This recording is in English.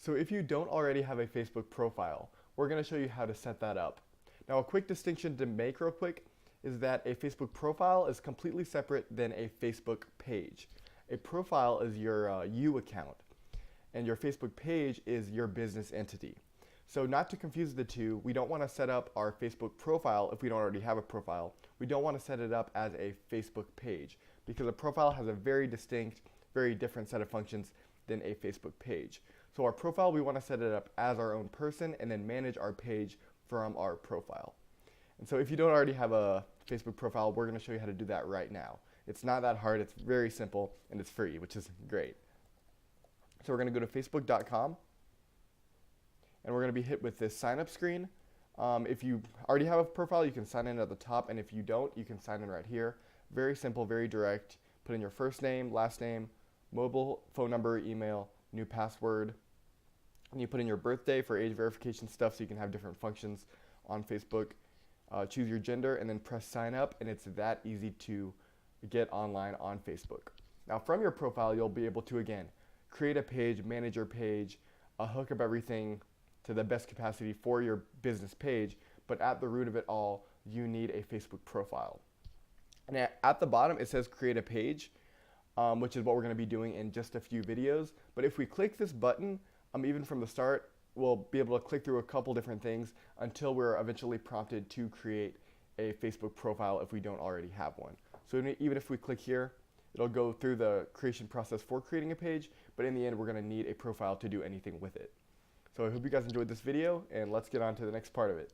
So if you don't already have a Facebook profile, we're going to show you how to set that up. Now, a quick distinction to make real quick is that a Facebook profile is completely separate than a Facebook page. A profile is your you account, and your Facebook page is your business entity. So not to confuse the two, we don't want to set up our Facebook profile if we don't already have a profile. We don't want to set it up as a Facebook page because a profile has a very distinct, very different set of functions than a Facebook page. So our profile, we want to set it up as our own person and then manage our page from our profile. And so if you don't already have a Facebook profile, we're going to show you how to do that right now. It's not that hard, it's very simple, and it's free, which is great. So we're going to go to facebook.com, and we're going to be hit with this sign up screen. If you already have a profile, you can sign in at the top, and if you don't, you can sign in right here. Very simple, very direct. Put in your first name, last name, mobile, phone number, email, new password, and you put in your birthday for age verification stuff so you can have different functions on Facebook. Choose your gender and then press sign up, and it's that easy to get online on Facebook. Now from your profile, you'll be able to, again, create a page, manage your page, hook up everything to the best capacity for your business page, but at the root of it all, you need a Facebook profile. And at the bottom, it says create a page, which is what we're going to be doing in just a few videos. But if we click this button, even from the start, we'll be able to click through a couple different things until we're eventually prompted to create a Facebook profile if we don't already have one. So even if we click here, it'll go through the creation process for creating a page, but in the end, we're going to need a profile to do anything with it. So I hope you guys enjoyed this video, and let's get on to the next part of it.